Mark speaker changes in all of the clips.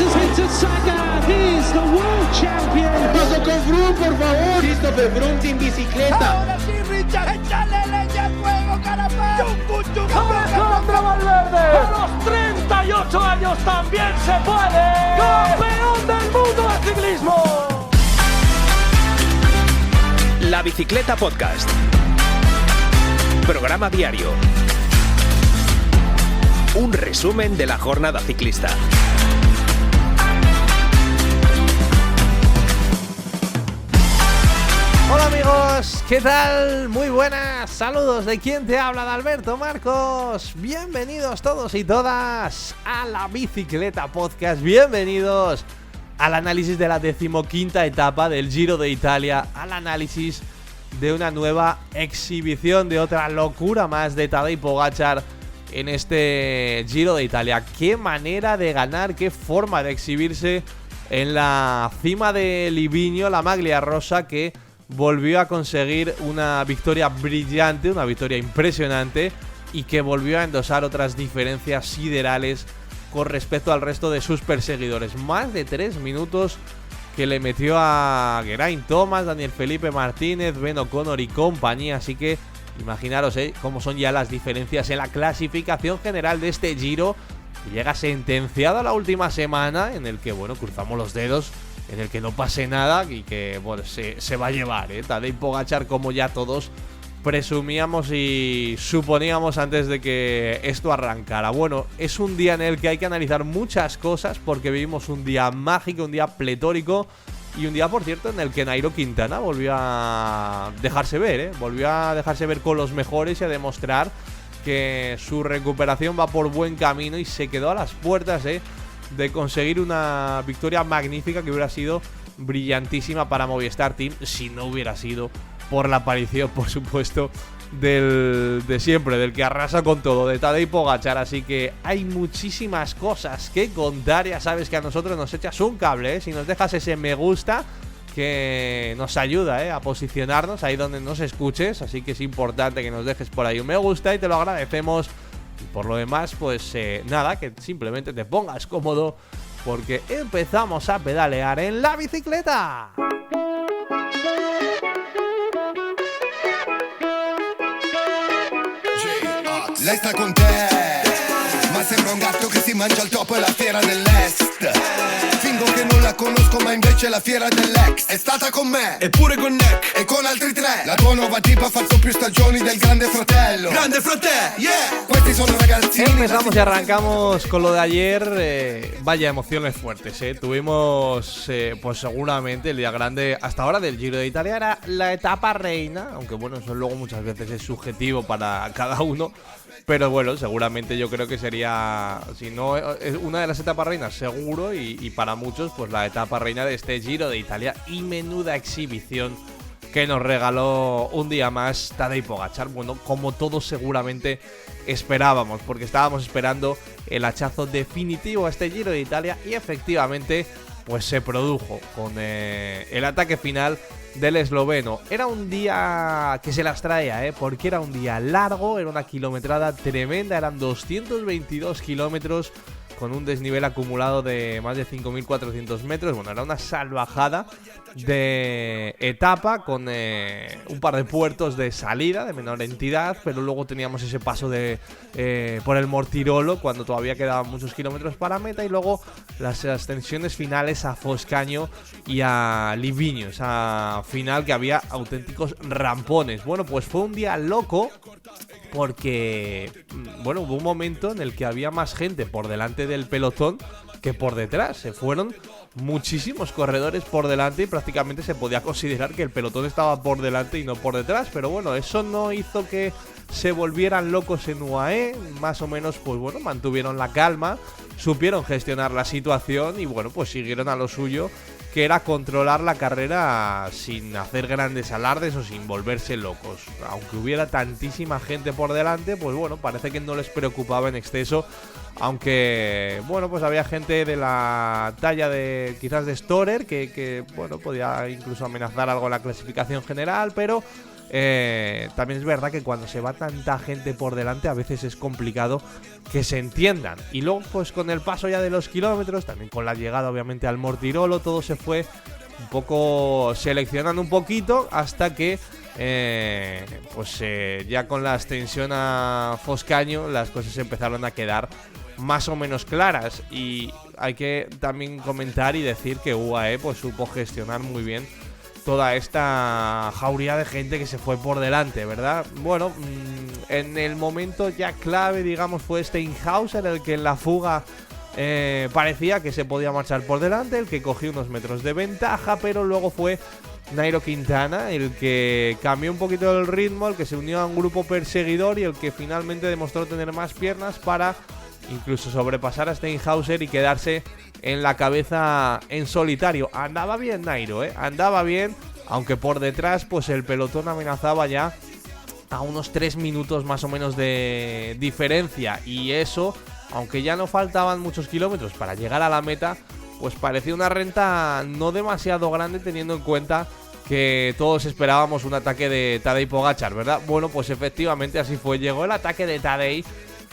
Speaker 1: It's Sagan, he's the world champion.
Speaker 2: Paso con Froome, por favor. Christopher Froome sin bicicleta.
Speaker 3: Ahora sí, Richard, échale leña al fuego, carapaz.
Speaker 4: ¡Contra Valverde! ¡A los 38 años también se puede! ¡Campeón del mundo de ciclismo!
Speaker 5: La Bicicleta Podcast. Programa diario. Un resumen de la jornada ciclista.
Speaker 6: Hola amigos, ¿qué tal? Muy buenas, saludos de quien te habla, de Alberto Marcos. Bienvenidos todos y todas a la Bicicleta Podcast. Bienvenidos al análisis de la 15ª etapa del Giro de Italia, al análisis de una nueva exhibición, de otra locura más de Tadej Pogačar en este Giro de Italia. Qué manera de ganar, qué forma de exhibirse en la cima de Livigno, la Maglia Rosa, que volvió a conseguir una victoria brillante, una victoria impresionante, y que volvió a endosar otras diferencias siderales con respecto al resto de sus perseguidores. Más de 3 minutos que le metió a Geraint Thomas, Daniel Felipe Martínez, Ben O'Connor y compañía. Así que imaginaros cómo son ya las diferencias en la clasificación general de este Giro, que llega sentenciado a la última semana, en el que, bueno, cruzamos los dedos, en el que no pase nada y que, bueno, se va a llevar, Tadej Pogačar, como ya todos presumíamos y suponíamos antes de que esto arrancara. Bueno, es un día en el que hay que analizar muchas cosas, porque vivimos un día mágico, un día pletórico, y un día, por cierto, en el que Nairo Quintana volvió a dejarse ver, volvió a dejarse ver con los mejores y a demostrar que su recuperación va por buen camino, y se quedó a las puertas, de conseguir una victoria magnífica que hubiera sido brillantísima para Movistar Team, si no hubiera sido por la aparición, por supuesto, de siempre, del que arrasa con todo, de Tadej Pogačar. Así que hay muchísimas cosas que contar. Ya sabes que a nosotros nos echas un cable, si nos dejas ese me gusta, que nos ayuda, a posicionarnos ahí donde nos escuches. Así que es importante que nos dejes por ahí un me gusta y te lo agradecemos. Y por lo demás, pues nada, que simplemente te pongas cómodo, porque empezamos a pedalear en la bicicleta.
Speaker 7: Lei sta con te, ma sembra un gatto che si mangia il topo e la fiera dell'est. Fingo che non la conosco, ma invece la fiera dell'ex è stata con me, e pure con Neck, e con altri 3. La tua nuova tipa ha fatto più stagioni del Grande Fratello. Grande Fratello, yeah. Questi sono ragazzini.
Speaker 6: Empezamos y arrancamos con lo de ayer. Vaya emociones fuertes, Tuvimos, pues seguramente el día grande hasta ahora del Giro de Italia. Era la etapa reina, aunque bueno, eso luego muchas veces es subjetivo para cada uno. Pero bueno, seguramente yo creo que sería, si no es una de las etapas reinas, seguro, y para muchos, pues la etapa reina de este Giro de Italia. Y menuda exhibición que nos regaló un día más Tadej Pogačar. Bueno, como todos seguramente esperábamos, porque estábamos esperando el hachazo definitivo a este Giro de Italia, y efectivamente pues se produjo con el ataque final del esloveno. Era un día que se las traía, porque era un día largo, era una kilometrada tremenda, eran 222 kilómetros con un desnivel acumulado de más de 5.400 metros. Bueno, era una salvajada de etapa, con un par de puertos de salida de menor entidad, pero luego teníamos ese paso por el Mortirolo, cuando todavía quedaban muchos kilómetros para meta, y luego las ascensiones finales a Foscaño y a Livigno, esa final que había auténticos rampones. Bueno, pues fue un día loco, porque bueno, hubo un momento en el que había más gente por delante del pelotón que por detrás. Se fueron muchísimos corredores por delante y prácticamente se podía considerar que el pelotón estaba por delante y no por detrás. Pero bueno, eso no hizo que se volvieran locos en UAE. Más o menos, pues bueno, mantuvieron la calma, supieron gestionar la situación y bueno, pues siguieron a lo suyo, que era controlar la carrera sin hacer grandes alardes o sin volverse locos. Aunque hubiera tantísima gente por delante, pues bueno, parece que no les preocupaba en exceso. Aunque, bueno, pues había gente de la talla de quizás de Storer, que bueno, podía incluso amenazar algo en la clasificación general, pero también es verdad que cuando se va tanta gente por delante a veces es complicado que se entiendan. Y luego pues con el paso ya de los kilómetros, también con la llegada obviamente al Mortirolo, todo se fue un poco seleccionando un poquito hasta que ya con la extensión a Foscaño las cosas empezaron a quedar más o menos claras. Y hay que también comentar y decir que UAE pues supo gestionar muy bien toda esta jauría de gente que se fue por delante, ¿verdad? Bueno, en el momento ya clave, digamos, fue Steinhauser el que en la fuga parecía que se podía marchar por delante, el que cogió unos metros de ventaja, pero luego fue Nairo Quintana el que cambió un poquito el ritmo, el que se unió a un grupo perseguidor y el que finalmente demostró tener más piernas para incluso sobrepasar a Steinhauser y quedarse en la cabeza en solitario. Andaba bien Nairo, andaba bien, aunque por detrás pues el pelotón amenazaba ya a unos 3 minutos más o menos de diferencia. Y eso, aunque ya no faltaban muchos kilómetros para llegar a la meta, pues parecía una renta no demasiado grande teniendo en cuenta que todos esperábamos un ataque de Tadej Pogačar, ¿verdad? Bueno, pues efectivamente así fue. Llegó el ataque de Tadej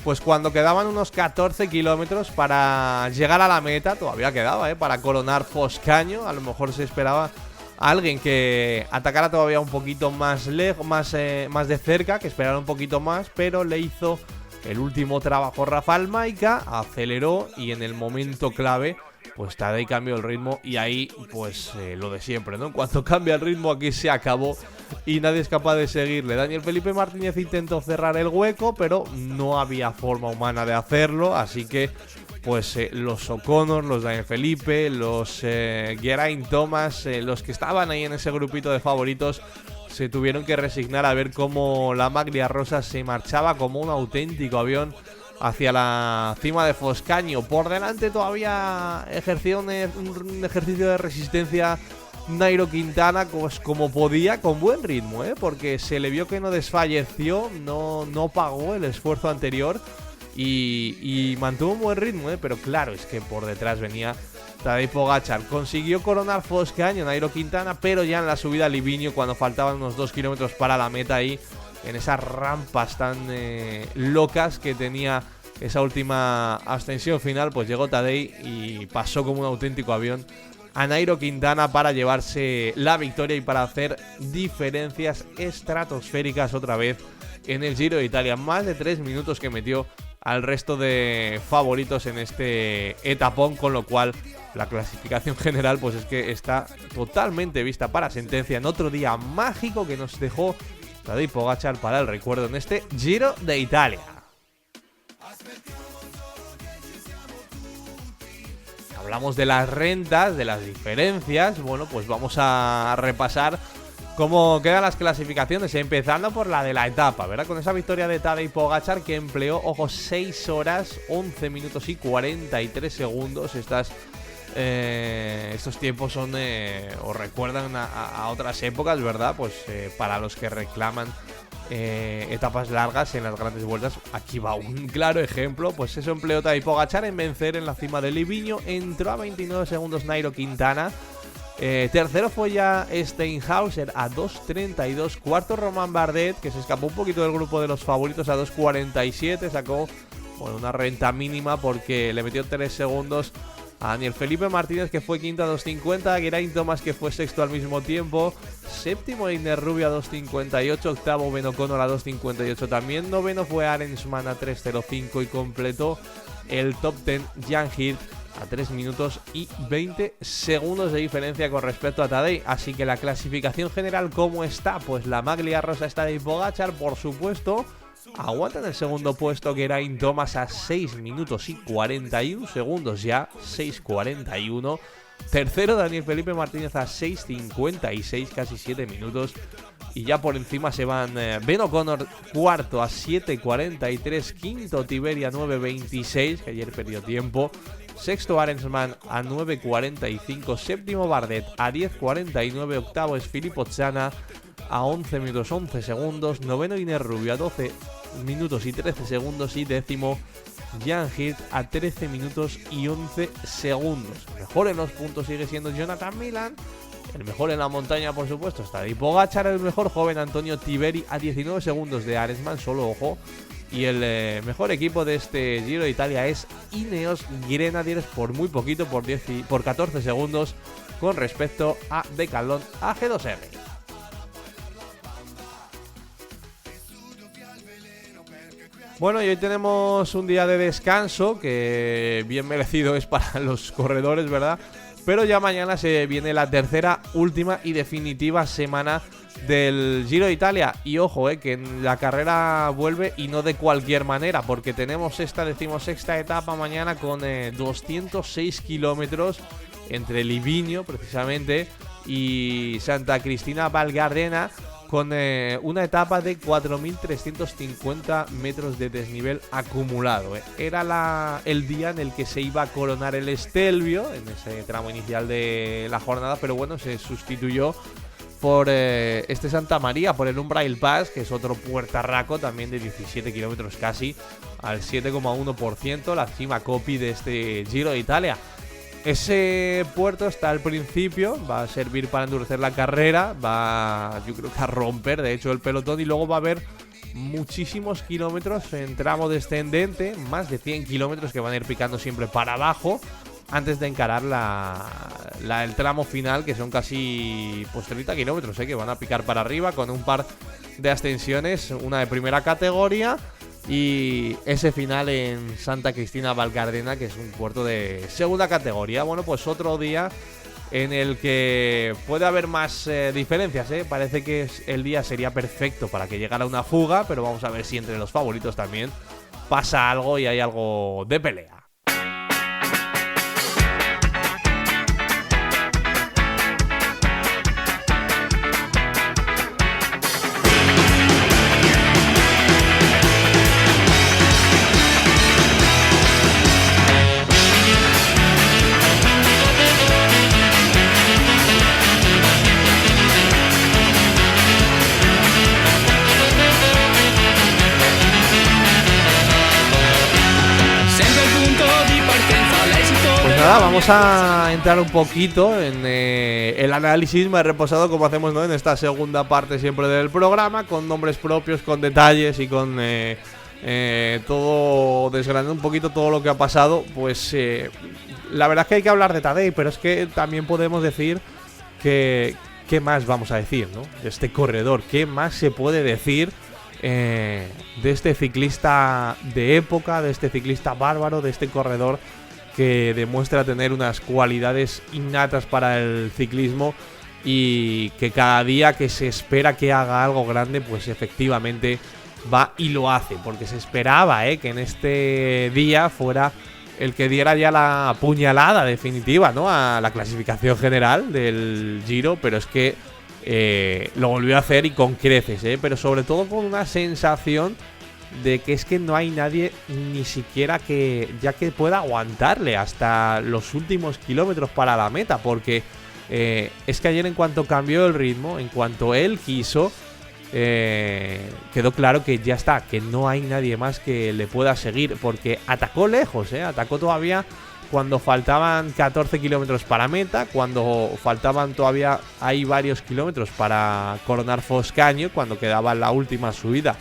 Speaker 6: pues cuando quedaban unos 14 kilómetros para llegar a la meta. Todavía quedaba, para coronar Foscaño. A lo mejor se esperaba a alguien que atacara todavía un poquito más lejos, más de cerca, que esperara un poquito más, pero le hizo el último trabajo Rafał Majka, aceleró y en el momento clave pues Tadej cambió el ritmo y ahí pues lo de siempre, ¿no? Cuando cambia el ritmo aquí se acabó y nadie es capaz de seguirle. Daniel Felipe Martínez intentó cerrar el hueco, pero no había forma humana de hacerlo, así que pues los O'Connor, los Daniel Felipe, los Geraint Thomas, los que estaban ahí en ese grupito de favoritos, se tuvieron que resignar a ver cómo la Maglia Rosa se marchaba como un auténtico avión hacia la cima de Foscaño. Por delante todavía ejerció un ejercicio de resistencia Nairo Quintana pues como podía, con buen ritmo, porque se le vio que no desfalleció, no pagó el esfuerzo anterior y mantuvo un buen ritmo, pero claro, es que por detrás venía Tadej Pogačar. Consiguió coronar Foscaño Nairo Quintana, pero ya en la subida a Livigno, cuando faltaban unos 2 kilómetros para la meta, ahí en esas rampas tan locas que tenía esa última ascensión final, pues llegó Tadej y pasó como un auténtico avión a Nairo Quintana para llevarse la victoria y para hacer diferencias estratosféricas otra vez en el Giro de Italia. Más de 3 minutos que metió al resto de favoritos en este etapón, con lo cual la clasificación general pues es que está totalmente vista para sentencia en otro día mágico que nos dejó Tadej Pogačar para el recuerdo en este Giro de Italia. Hablamos de las rentas, de las diferencias. Bueno, pues vamos a repasar cómo quedan las clasificaciones, empezando por la de la etapa, ¿verdad? Con esa victoria de Tadej Pogačar que empleó, ojo, 6 horas, 11 minutos y 43 segundos. Estos tiempos son o recuerdan a otras épocas, ¿verdad? Pues para los que reclaman etapas largas en las grandes vueltas, aquí va un claro ejemplo. Pues eso empleó Tadej Pogačar en vencer en la cima de Livigno. Entró a 29 segundos Nairo Quintana. Tercero fue ya Steinhauser a 2.32. Cuarto Romain Bardet, que se escapó un poquito del grupo de los favoritos, a 2.47. Sacó una renta mínima porque le metió 3 segundos a Daniel Felipe Martínez, que fue quinto a 2.50. Geraint Thomas, que fue sexto al mismo tiempo. Séptimo Iner Rubio a 2.58. Octavo Ben O'Connor a 2.58 también. Noveno fue Arensman a 3.05 y completó el top 10 Jan Hirt a 3 minutos y 20 segundos de diferencia con respecto a Tadej. Así que la clasificación general, ¿cómo está? Pues la Maglia Rosa está de Pogačar, por supuesto. Aguanta en el segundo puesto Geraint Thomas a 6 minutos y 41 segundos ya, 6.41. Tercero Daniel Felipe Martínez a 6.56, casi 7 minutos. Y ya por encima se van Ben O'Connor, cuarto a 7.43. Quinto Tiberia 9.26, que ayer perdió tiempo. Sexto Arensman a 9.45. Séptimo Bardet a 10.49. Octavo es Filippo Zana a 11 minutos 11 segundos. Noveno Iner Rubio a 12 minutos y 13 segundos. Y décimo Jan Hirt a 13 minutos y 11 segundos. El mejor en los puntos sigue siendo Jonathan Milan. El mejor en la montaña, por supuesto, está Tadej Pogačar. El mejor joven, Antonio Tiberi, a 19 segundos de Arensman, solo ojo. Y el mejor equipo de este Giro de Italia es Ineos Grenadiers, por muy poquito, por 14 segundos con respecto a Decathlon AG2R. Bueno, y hoy tenemos un día de descanso que bien merecido es para los corredores, ¿verdad? Pero ya mañana se viene la tercera, última y definitiva semana del Giro de Italia. Y ojo, que la carrera vuelve y no de cualquier manera, porque tenemos esta 16ª etapa mañana con 206 kilómetros entre Livigno, precisamente, y Santa Cristina Val Gardena, con una etapa de 4.350 metros de desnivel acumulado. Era el día en el que se iba a coronar el Stelvio, en ese tramo inicial de la jornada, pero bueno, se sustituyó por este Santa María, por el Umbrail Pass, que es otro puertarraco también de 17 kilómetros casi, al 7,1%, la cima copy de este Giro de Italia. Ese puerto está al principio, va a servir para endurecer la carrera, va, yo creo que a romper de hecho el pelotón, y luego va a haber muchísimos kilómetros en tramo descendente, más de 100 kilómetros que van a ir picando siempre para abajo antes de encarar el tramo final, que son casi 30 kilómetros, que van a picar para arriba con un par de ascensiones, una de primera categoría. Y ese final en Santa Cristina Val Gardena, que es un puerto de segunda categoría. Bueno, pues otro día en el que puede haber más diferencias, Parece que el día sería perfecto para que llegara una fuga, pero vamos a ver si entre los favoritos también pasa algo y hay algo de pelea. Vamos a entrar un poquito en el análisis más reposado, como hacemos, ¿no?, en esta segunda parte siempre del programa, con nombres propios, con detalles y con todo, desgranando un poquito todo lo que ha pasado. Pues la verdad es que hay que hablar de Tadej, pero es que también podemos decir que ¿qué más vamos a decir, ¿no?, de este corredor? ¿Qué más se puede decir de este ciclista de época, de este ciclista bárbaro, de este corredor que demuestra tener unas cualidades innatas para el ciclismo y que cada día que se espera que haga algo grande, pues efectivamente va y lo hace? Porque se esperaba que en este día fuera el que diera ya la puñalada definitiva, ¿no?, a la clasificación general del Giro, pero es que lo volvió a hacer y con creces, pero sobre todo con una sensación de que es que no hay nadie ni siquiera que pueda aguantarle hasta los últimos kilómetros para la meta, porque es que ayer, en cuanto cambió el ritmo, en cuanto él quiso, quedó claro que ya está, que no hay nadie más que le pueda seguir, porque atacó lejos, atacó todavía cuando faltaban 14 kilómetros para meta, cuando faltaban todavía hay varios kilómetros para coronar Foscaño, cuando quedaba la última subida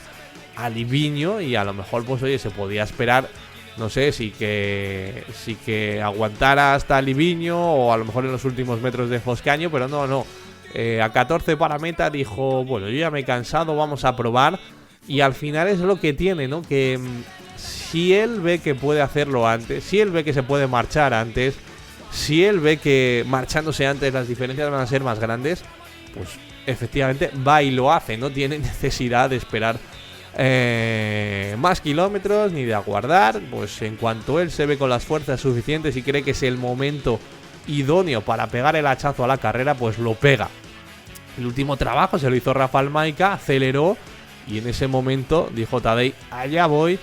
Speaker 6: a Livigno, y a lo mejor, pues oye, se podía esperar, no sé, si que aguantara hasta Livigno, o a lo mejor en los últimos metros de Foscaño, pero no. A 14 para meta dijo, bueno, yo ya me he cansado, vamos a probar. Y al final es lo que tiene, ¿no?, que si él ve que puede hacerlo antes, si él ve que se puede marchar antes, si él ve que marchándose antes las diferencias van a ser más grandes, pues efectivamente va y lo hace. No tiene necesidad de esperar más kilómetros ni de aguardar. Pues en cuanto él se ve con las fuerzas suficientes y cree que es el momento idóneo para pegar el hachazo a la carrera, pues lo pega. El último trabajo se lo hizo Rafał Majka, aceleró, y en ese momento dijo Tadej, allá voy.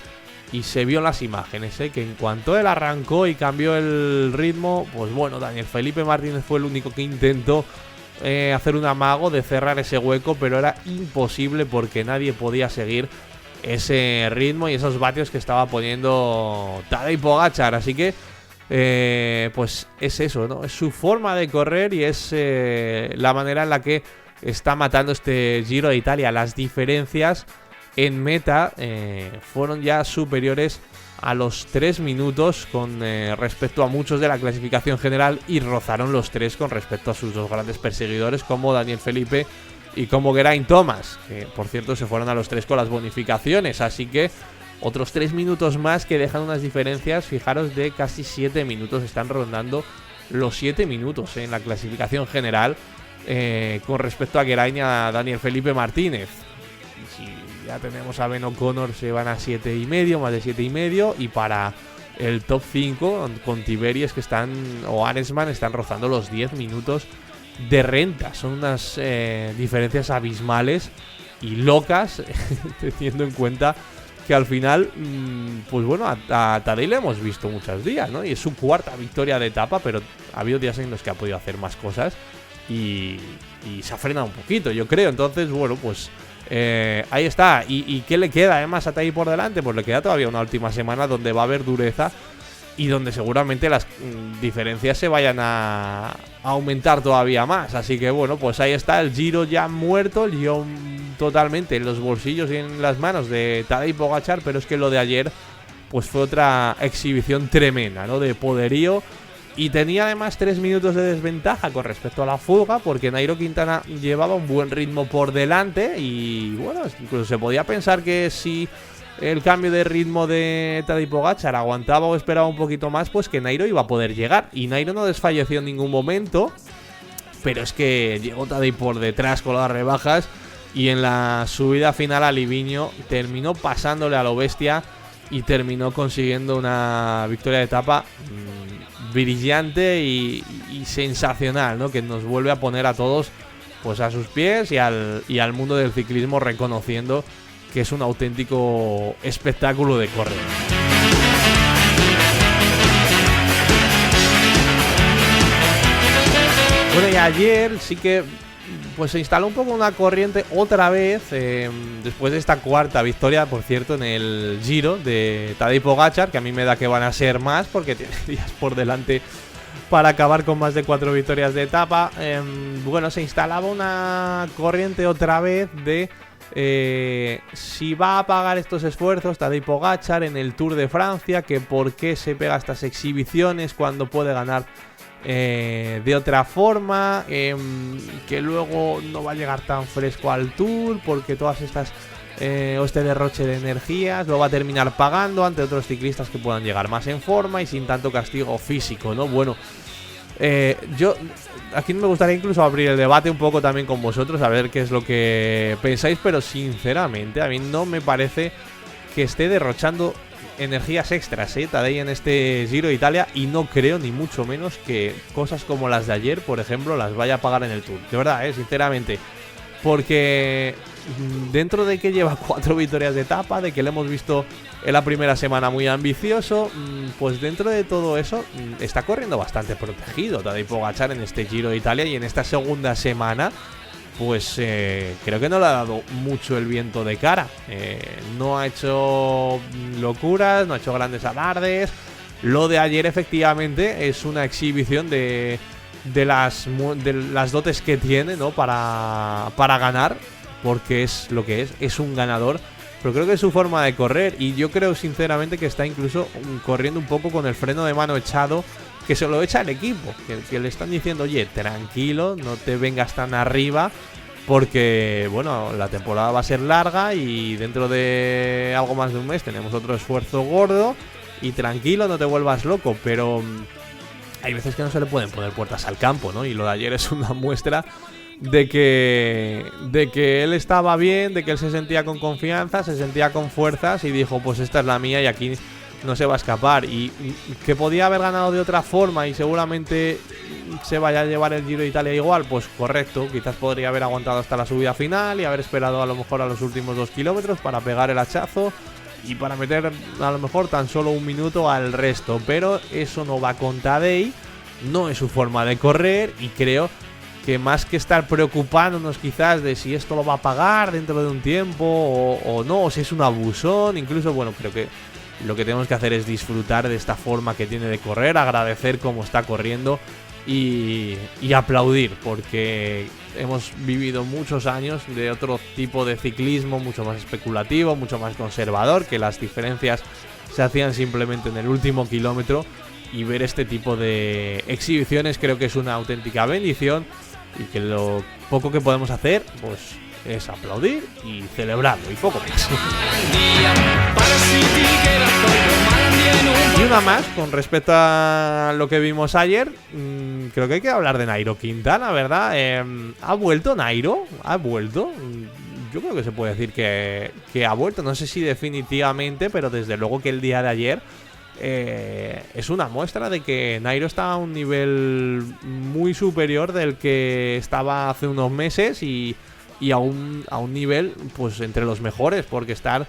Speaker 6: Y se vio en las imágenes, que en cuanto él arrancó y cambió el ritmo, pues bueno, Daniel Felipe Martínez fue el único que intentó hacer un amago de cerrar ese hueco, pero era imposible porque nadie podía seguir ese ritmo y esos vatios que estaba poniendo Tadej Pogačar. Así que pues es eso, ¿no? Es su forma de correr y es la manera en la que está matando este Giro de Italia. Las diferencias en meta fueron ya superiores a los 3 minutos con respecto a muchos de la clasificación general, y rozaron los 3 con respecto a sus dos grandes perseguidores como Daniel Felipe y como Geraint Thomas, que por cierto se fueron a los 3 con las bonificaciones. Así que otros 3 minutos más que dejan unas diferencias, fijaros, de casi 7 minutos. Están rondando los 7 minutos en la clasificación general con respecto a Geraint y a Daniel Felipe Martínez. Y si ya tenemos a Ben O'Connor, se van a 7,5, más de 7,5. Y para el top 5, con Tiberias que están, o Arensman, están rozando los 10 minutos de renta. Son unas diferencias abismales y locas, teniendo en cuenta que al final, pues bueno, a Tadej le hemos visto muchos días, ¿no? Y es su cuarta victoria de etapa, pero ha habido días en los que ha podido hacer más cosas y se ha frenado un poquito, yo creo. Entonces, bueno, pues ahí está. ¿Y qué le queda además a Tadej por delante? Pues le queda todavía una última semana donde va a haber dureza y donde seguramente las diferencias se vayan a aumentar todavía más. Así que bueno, pues ahí está el Giro ya muerto, el Giro totalmente en los bolsillos y en las manos de Tadej Pogačar. Pero es que lo de ayer pues fue otra exhibición tremenda, ¿no? De poderío. Y tenía además 3 minutos de desventaja con respecto a la fuga, porque Nairo Quintana llevaba un buen ritmo por delante. Y bueno, incluso se podía pensar que si el cambio de ritmo de Tadej Pogačar aguantaba o esperaba un poquito más, pues que Nairo iba a poder llegar. Y Nairo no desfalleció en ningún momento, pero es que llegó Tadej por detrás con las rebajas y en la subida final a Livigno terminó pasándole a lo bestia y terminó consiguiendo una victoria de etapa brillante y sensacional, ¿no? Que nos vuelve a poner a todos pues a sus pies y al mundo del ciclismo, reconociendo que es un auténtico espectáculo de correr. Bueno, y ayer sí que pues se instaló un poco una corriente otra vez, después de esta cuarta victoria, por cierto, en el Giro de Tadej Pogačar, que a mí me da que van a ser más porque tiene días por delante para acabar con más de 4 victorias de etapa. Bueno, se instalaba una corriente otra vez de si va a pagar estos esfuerzos Tadej Pogačar en el Tour de Francia, que por qué se pega estas exhibiciones cuando puede ganar de otra forma, que luego no va a llegar tan fresco al Tour porque todas estas o este derroche de energías lo va a terminar pagando ante otros ciclistas que puedan llegar más en forma y sin tanto castigo físico, ¿no? Bueno, yo aquí me gustaría incluso abrir el debate un poco también con vosotros, a ver qué es lo que pensáis, pero sinceramente a mí no me parece que esté derrochando energías extras, Tadej, en este Giro de Italia, y no creo ni mucho menos que cosas como las de ayer, por ejemplo, las vaya a pagar en el Tour. De verdad, sinceramente, porque dentro de que lleva 4 victorias de etapa, de que le hemos visto en la primera semana muy ambicioso, pues dentro de todo eso está corriendo bastante protegido Tadej Pogačar en este Giro de Italia, y en esta segunda semana pues creo que no le ha dado mucho el viento de cara. No ha hecho locuras, no ha hecho grandes alardes. Lo de ayer efectivamente es una exhibición de las dotes que tiene, ¿no? para ganar, porque es lo que es un ganador. Pero creo que es su forma de correr, y yo creo sinceramente que está incluso corriendo un poco con el freno de mano echado, que se lo echa el equipo, que le están diciendo, oye, tranquilo, no te vengas tan arriba, porque, bueno, la temporada va a ser larga y dentro de algo más de un mes tenemos otro esfuerzo gordo, y tranquilo, no te vuelvas loco. Pero hay veces que no se le pueden poner puertas al campo, ¿no? Y lo de ayer es una muestra de que él estaba bien, de que él se sentía con confianza, se sentía con fuerzas, y dijo, pues esta es la mía y aquí no se va a escapar. Y que podía haber ganado de otra forma y seguramente se vaya a llevar el Giro de Italia igual, pues correcto, quizás podría haber aguantado hasta la subida final y haber esperado a lo mejor a los últimos 2 kilómetros para pegar el hachazo y para meter a lo mejor tan solo 1 minuto al resto. Pero eso no va con Tadej, no es su forma de correr, y creo que más que estar preocupándonos quizás de si esto lo va a pagar dentro de un tiempo o no, o si es un abusón, incluso, bueno, creo que lo que tenemos que hacer es disfrutar de esta forma que tiene de correr, agradecer cómo está corriendo y aplaudir, porque hemos vivido muchos años de otro tipo de ciclismo, mucho más especulativo, mucho más conservador, que las diferencias se hacían simplemente en el último kilómetro, y ver este tipo de exhibiciones creo que es una auténtica bendición, y que lo poco que podemos hacer pues es aplaudir y celebrarlo y poco más. Y una más con respecto a lo que vimos ayer. Creo que hay que hablar de Nairo Quintana, ¿verdad? ¿Ha vuelto Nairo? ¿Ha vuelto? Yo creo que se puede decir que ha vuelto. No sé si definitivamente, pero desde luego que el día de ayer es una muestra de que Nairo está a un nivel muy superior del que estaba hace unos meses y a un nivel pues entre los mejores, porque estar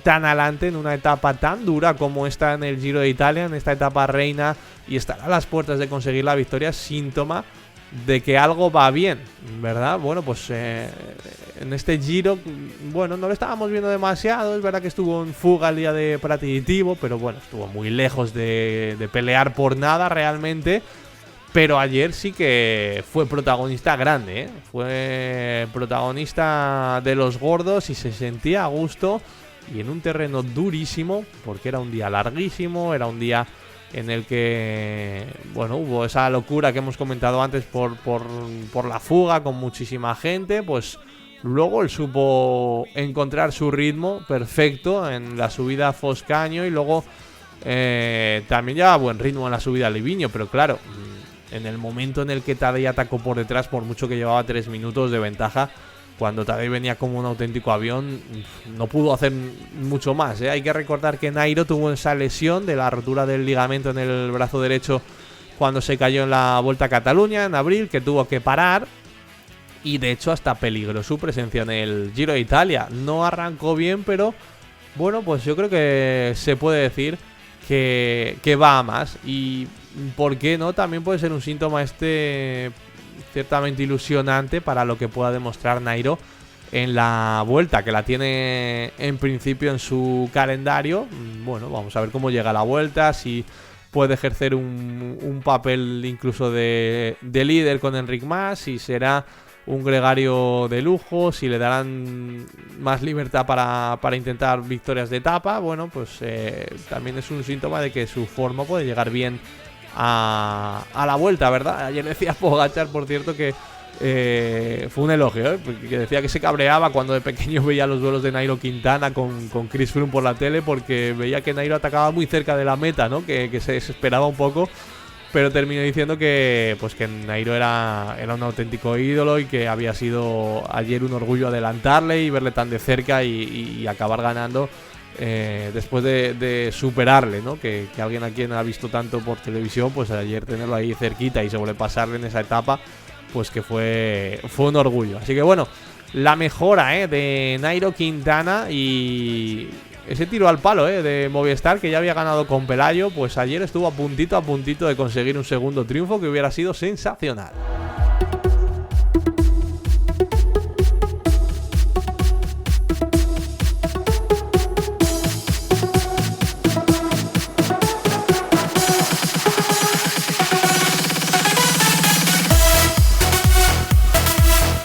Speaker 6: tan adelante en una etapa tan dura como esta en el Giro de Italia, en esta etapa reina, y estar a las puertas de conseguir la victoria es síntoma de que algo va bien, ¿verdad? Bueno, pues en este Giro, bueno, no lo estábamos viendo demasiado. Es verdad que estuvo en fuga el día de Pratitivo, pero bueno, estuvo muy lejos de pelear por nada realmente. Pero ayer sí que fue protagonista grande, ¿eh? Fue protagonista de los gordos y se sentía a gusto, y en un terreno durísimo, porque era un día larguísimo, era un día en el que, bueno, hubo esa locura que hemos comentado antes por la fuga con muchísima gente. Pues luego él supo encontrar su ritmo perfecto en la subida a Foscaño, y luego también llevaba buen ritmo en la subida a Livigno, pero claro, en el momento en el que Tadej atacó por detrás, por mucho que llevaba 3 minutos de ventaja, cuando Tadej venía como un auténtico avión, no pudo hacer mucho más, ¿eh? Hay que recordar que Nairo tuvo esa lesión de la rotura del ligamento en el brazo derecho cuando se cayó en la Vuelta a Cataluña en abril, que tuvo que parar, y de hecho hasta peligró su presencia en el Giro de Italia. No arrancó bien, pero bueno, pues yo creo que se puede decir que va a más. Y ¿por qué no? También puede ser un síntoma ciertamente ilusionante para lo que pueda demostrar Nairo en la Vuelta, que la tiene en principio en su calendario. Bueno, vamos a ver cómo llega la Vuelta, si puede ejercer un papel incluso de líder con Enric Mas, si será un gregario de lujo, si le darán más libertad para intentar victorias de etapa. Bueno, pues también es un síntoma de que su forma puede llegar bien a la Vuelta, ¿verdad? Ayer decía Pogačar, por cierto, que fue un elogio, que decía que se cabreaba cuando de pequeño veía los duelos de Nairo Quintana con Chris Froome por la tele, porque veía que Nairo atacaba muy cerca de la meta, ¿no? Que se desesperaba un poco. Pero terminó diciendo que Nairo era un auténtico ídolo, y que había sido ayer un orgullo adelantarle y verle tan de cerca y acabar ganando después de superarle, ¿no? Que alguien a quien ha visto tanto por televisión, pues ayer tenerlo ahí cerquita y sobrepasarle en esa etapa, pues que fue un orgullo. Así que bueno, la mejora de Nairo Quintana, y ese tiro al palo de Movistar, que ya había ganado con Pelayo, pues ayer estuvo a puntito de conseguir un segundo triunfo que hubiera sido sensacional.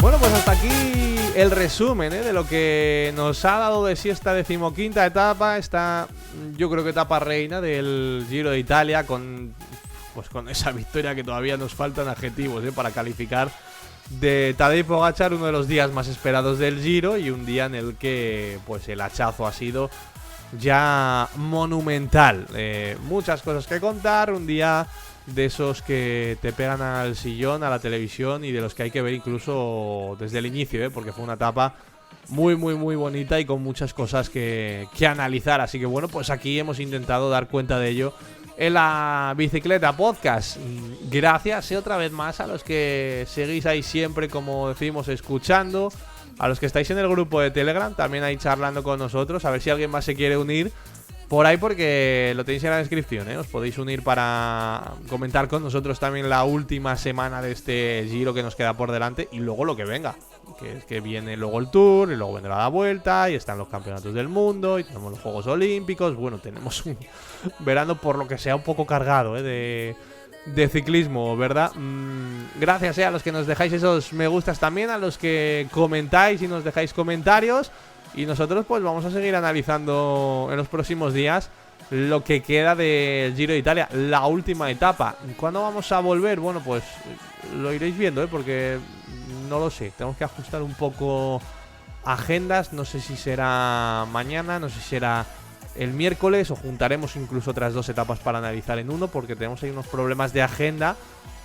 Speaker 6: Bueno, pues hasta aquí el resumen de lo que nos ha dado de sí esta 15ª etapa, esta, yo creo que etapa reina del Giro de Italia, con esa victoria que todavía nos faltan adjetivos para calificar, de Tadej Pogačar, uno de los días más esperados del Giro, y un día en el que pues el hachazo ha sido ya monumental. Muchas cosas que contar, un día de esos que te pegan al sillón, a la televisión, y de los que hay que ver incluso desde el inicio, porque fue una etapa muy, muy, muy bonita y con muchas cosas que analizar. Así que bueno, pues aquí hemos intentado dar cuenta de ello en la Bicicleta Podcast. Gracias otra vez más a los que seguís ahí siempre, como decimos, escuchando, a los que estáis en el grupo de Telegram, también ahí charlando con nosotros, a ver si alguien más se quiere unir, por ahí porque lo tenéis en la descripción, ¿eh? Os podéis unir para comentar con nosotros también la última semana de este Giro que nos queda por delante y luego lo que venga. Que es que viene luego el Tour y luego vendrá la Vuelta y están los campeonatos del mundo y tenemos los Juegos Olímpicos. Bueno, tenemos un verano por lo que sea un poco cargado, de ciclismo, ¿verdad? Gracias a los que nos dejáis esos me gustas también, a los que comentáis y nos dejáis comentarios. Y nosotros pues vamos a seguir analizando en los próximos días lo que queda del Giro de Italia, la última etapa. ¿Cuándo vamos a volver? Bueno, pues lo iréis viendo, porque no lo sé. Tenemos que ajustar un poco agendas. No sé si será mañana, no sé si será el miércoles o juntaremos incluso otras 2 etapas para analizar en uno, porque tenemos ahí unos problemas de agenda.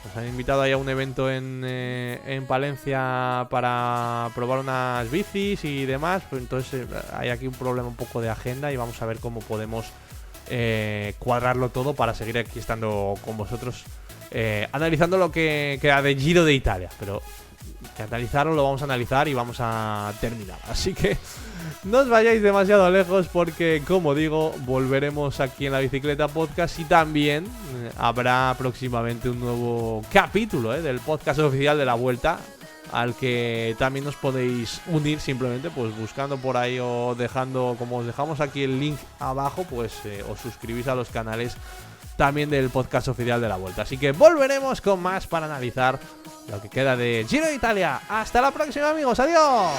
Speaker 6: Nos han invitado ahí a un evento en Palencia para probar unas bicis y demás. Pues entonces hay aquí un problema un poco de agenda y vamos a ver cómo podemos cuadrarlo todo para seguir aquí estando con vosotros analizando lo que queda de Giro de Italia. Pero que analizarlo lo vamos a analizar y vamos a terminar. Así que no os vayáis demasiado lejos porque, como digo, volveremos aquí en la Bicicleta Podcast y también habrá próximamente un nuevo capítulo del podcast oficial de la Vuelta, al que también os podéis unir simplemente pues buscando por ahí o dejando, como os dejamos aquí el link abajo, pues os suscribís a los canales también del podcast oficial de la Vuelta. Así que volveremos con más para analizar lo que queda de Giro de Italia. Hasta la próxima, amigos. Adiós.